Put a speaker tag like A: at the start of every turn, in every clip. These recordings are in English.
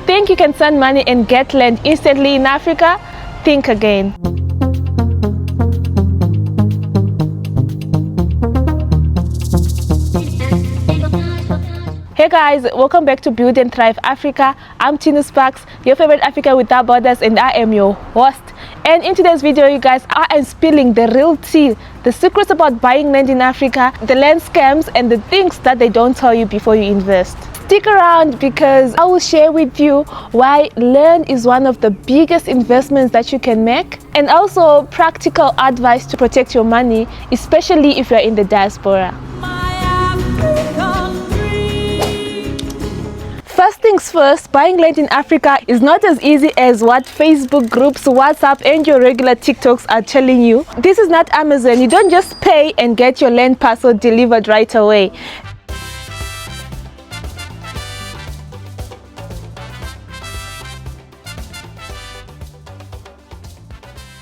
A: think you can send money and get land instantly in Africa? Think again. Hey guys, welcome back to Build and Thrive Africa. I'm Tinu Sparks, your favorite Africa without borders, and I am your host. And in today's video, you guys, I am spilling the real tea, the secrets about buying land in Africa, the land scams, and the things that they don't tell you before you invest. Stick around because I will share with you why land is one of the biggest investments that you can make, and also practical advice to protect your money, especially if you're in the diaspora. First things first, buying land in Africa is not as easy as what Facebook groups, WhatsApp, and your regular TikToks are telling you. This is not Amazon. You don't just pay and get your land parcel delivered right away.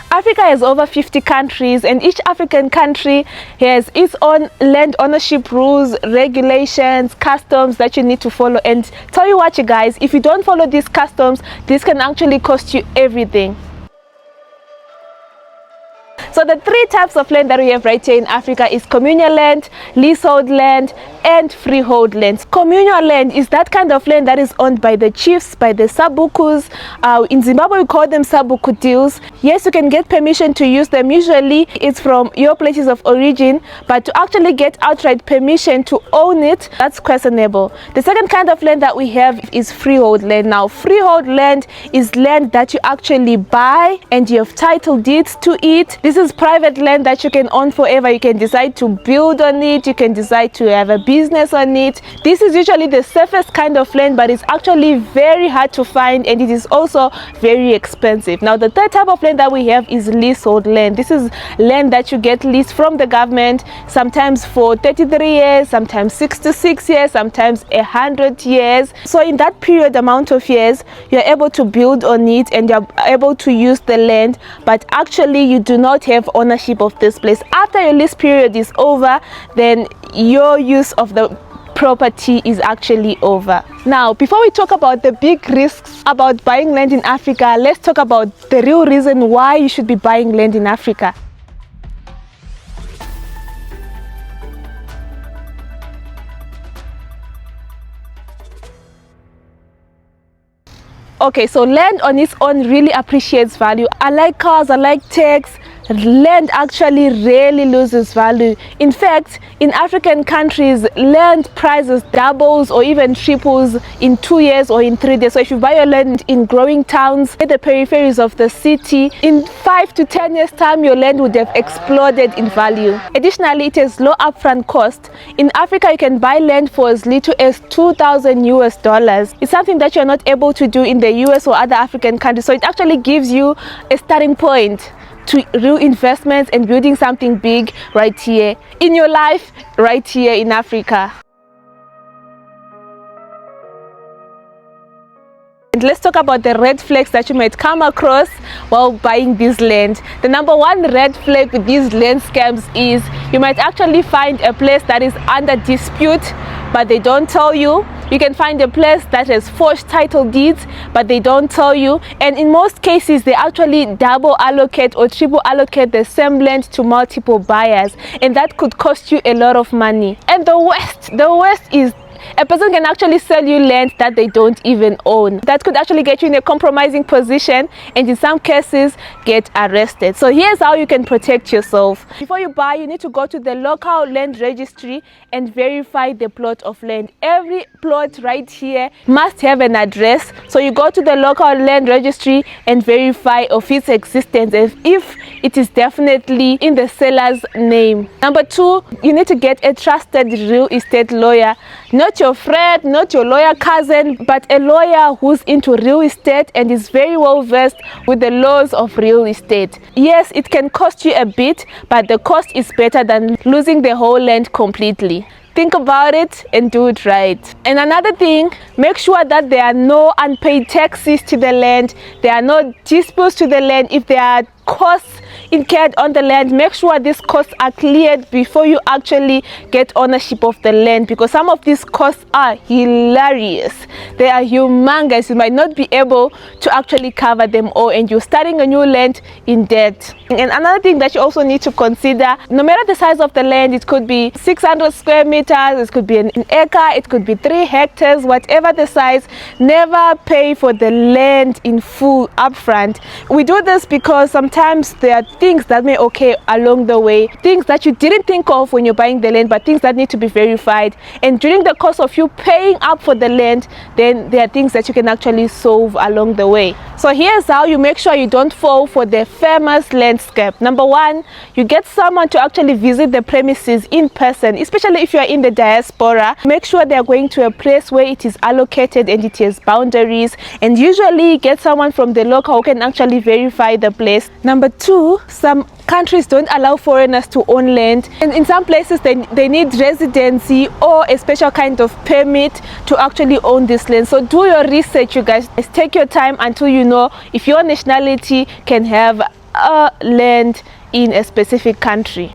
A: Africa has over 50 countries, and each African country has its own land ownership rules, regulations, customs that you need to follow. And tell you what, you guys, if you don't follow these customs, this can actually cost you everything. So the three types of land that we have right here in Africa is communal land, leasehold land, and freehold land. Communal land is that kind of land that is owned by the chiefs, by the sabukus. In Zimbabwe, we call them sabuku deals. Yes, you can get permission to use them. Usually, it's from your places of origin, but to actually get outright permission to own it, that's questionable. The second kind of land that we have is freehold land. Now, freehold land is land that you actually buy and you have title deeds to it. This is private land that you can own forever. You can decide to build on it. You can decide to have a business on it. This is usually the safest kind of land, but it's actually very hard to find, and it is also very expensive. Now, the third type of land that we have is leasehold land. This is land that you get leased from the government, sometimes for 33 years, sometimes 66 years, sometimes 100 years. So in that period amount of years, you're able to build on it and you're able to use the land, but actually you do not have ownership of this place. After your lease period is over, then your use of the property is actually over. Now, before we talk about the big risks about buying land in Africa, let's talk about the real reason why you should be buying land in Africa. Okay, so land on its own really appreciates value. Unlike cars, unlike techs, land actually rarely loses value. In fact, in African countries, land prices doubles or even triples in 2 years or in 3 days. So if you buy your land in growing towns, at the peripheries of the city, in 5 to 10 years time, your land would have exploded in value. Additionally, it has low upfront cost. In Africa, you can buy land for as little as $2,000 US. It's something that you're not able to do in the US or other African countries. So it actually gives you a starting point to real investments and building something big right here in your life, right here in Africa. And let's talk about the red flags that you might come across while buying this land. The number one red flag with these land scams is you might actually find a place that is under dispute, but they don't tell you. You can find a place that has forged title deeds, but they don't tell you. And in most cases, they actually double allocate or triple allocate the same land to multiple buyers. And that could cost you a lot of money. And the worst is a person can actually sell you land that they don't even own. That could actually get you in a compromising position and in some cases get arrested. So here's how you can protect yourself. Before you buy, you need to go to the local land registry and verify the plot of land. Every plot right here must have an address. So you go to the local land registry and verify of its existence if it is definitely in the seller's name. Number two, you need to get a trusted real estate lawyer. Not your friend, not your lawyer cousin, but a lawyer who's into real estate and is very well versed with the laws of real estate. Yes, it can cost you a bit, but the cost is better than losing the whole land completely. Think about it and do it right. And another thing, make sure that there are no unpaid taxes to the land. There are no disputes to the land. If there are costs incurred on the land, make sure these costs are cleared before you actually get ownership of the land, because some of these costs are hilarious. They are humongous. You might not be able to actually cover them all, and you're starting a new land in debt. And another thing that you also need to consider, no matter the size of the land, it could be 600 square meters, it could be an acre, it could be 3 hectares, whatever the size, never pay for the land in full upfront. We do this because sometimes there are things that may occur along the way, things that you didn't think of when you're buying the land, but things that need to be verified. And during the course of you paying up for the land, then there are things that you can actually solve along the way. So here's how you make sure you don't fall for the famous landscape. Number one, you get someone to actually visit the premises in person, especially if you are in the diaspora. Make sure they are going to a place where it is allocated and it has boundaries, and usually get someone from the local who can actually verify the place. Number two, some countries don't allow foreigners to own land, and in some places they need residency or a special kind of permit to actually own this land. So do your research, you guys. Take your time until you know if your nationality can have a land in a specific country.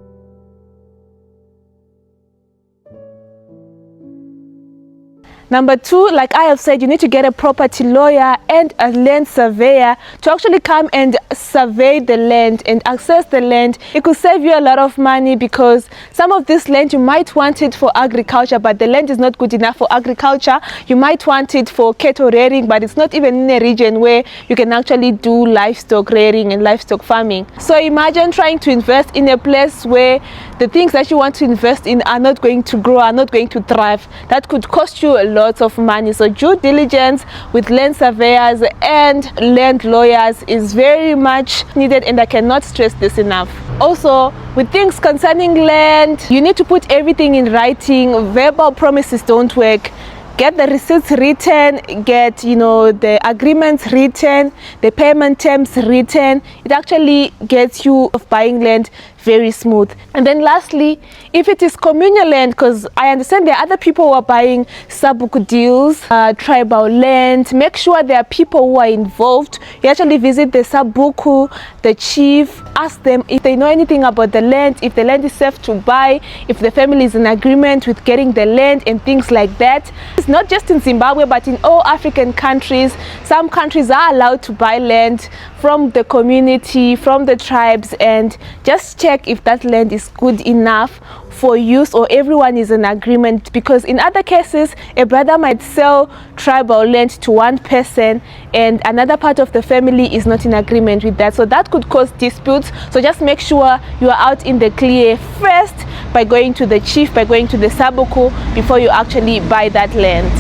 A: Number two, like I have said, you need to get a property lawyer and a land surveyor to actually come and survey the land and access the land. It could save you a lot of money, because some of this land you might want it for agriculture, but the land is not good enough for agriculture. You might want it for cattle rearing, but it's not even in a region where you can actually do livestock rearing and livestock farming. So imagine trying to invest in a place where the things that you want to invest in are not going to grow, are not going to thrive. That could cost you a lot of money. So due diligence with land surveyors and land lawyers is very much needed, and I cannot stress this enough. Also, with things concerning land, you need to put everything in writing. Verbal promises don't work. Get the receipts written, get the agreements written, the payment terms written. It actually gets you of buying land very smooth. And then lastly, if it is communal land, because I understand there are other people who are buying sabuku deals, tribal land, make sure there are people who are involved. You actually visit the sabuku, the chief, ask them if they know anything about the land, if the land is safe to buy, if the family is in agreement with getting the land and things like that. It's not just in Zimbabwe, but in all African countries. Some countries are allowed to buy land from the community, from the tribes, and just check if that land is good enough for use or everyone is in agreement, because in other cases a brother might sell tribal land to one person and another part of the family is not in agreement with that, so that could cause disputes. So just make sure you are out in the clear first by going to the chief, by going to the sabuku, before you actually buy that land.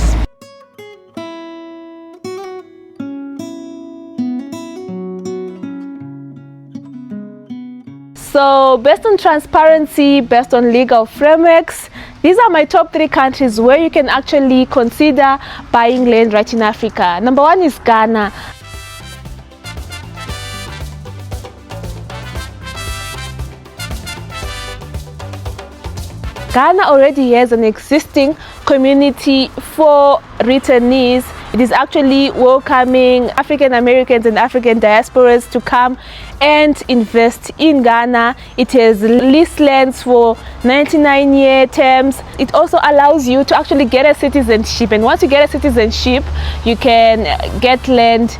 A: So based on transparency, based on legal frameworks, these are my top 3 countries where you can actually consider buying land right in Africa. Number 1 is Ghana. Ghana already has an existing community for returnees. It is actually welcoming African Americans and African diasporas to come and invest in Ghana. It has leased lands for 99-year terms. It also allows you to actually get a citizenship, and once you get a citizenship, you can get land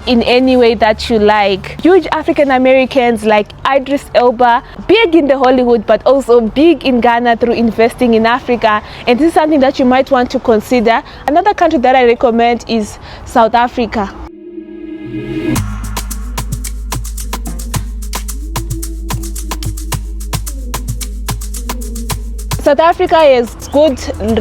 A: in any way that you like. Huge African Americans like Idris Elba, big in the Hollywood, but also big in Ghana through investing in Africa, and this is something that you might want to consider. Another country that I recommend is South Africa. South Africa has good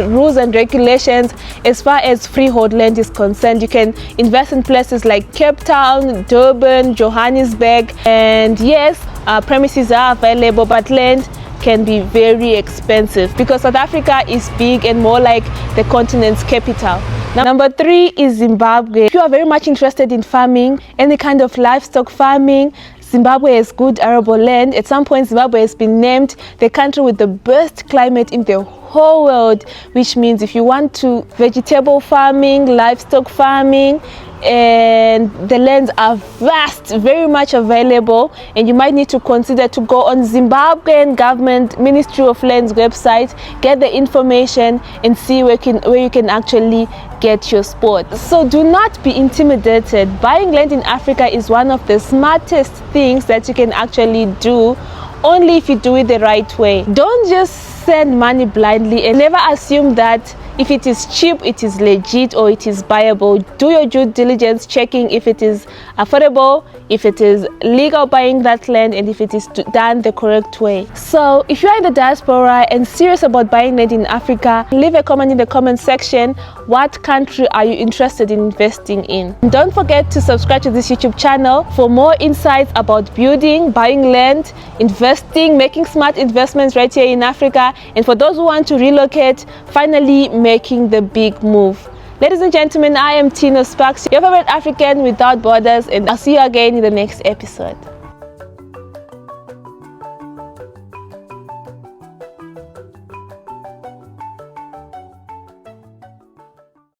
A: rules and regulations as far as freehold land is concerned. You can invest in places like Cape Town, Durban, Johannesburg, and yes, premises are available, but land can be very expensive because South Africa is big and more like the continent's capital. Now, number 3 is Zimbabwe. If you are very much interested in farming, any kind of livestock farming, Zimbabwe has good arable land. At some point, Zimbabwe has been named the country with the best climate in the whole world, which means if you want to vegetable farming, livestock farming, and the lands are vast, very much available, and you might need to consider to go on Zimbabwean government Ministry of Lands website, get the information and see where you can actually get your spot. So do not be intimidated. Buying land in Africa is one of the smartest things that you can actually do, only if you do it the right way. Don't just send money blindly and never assume that if it is cheap, it is legit or it is buyable. Do your due diligence, checking if it is affordable, if it is legal buying that land, and if it is done the correct way. So if you are in the diaspora and serious about buying land in Africa, leave a comment in the comment section. What country are you interested in investing in? And don't forget to subscribe to this YouTube channel for more insights about building, buying land, investing, making smart investments right here in Africa, and for those who want to relocate, finally making the big move. Ladies and gentlemen, I am Tino Sparks, your favorite African without borders, and I'll see you again in the next episode.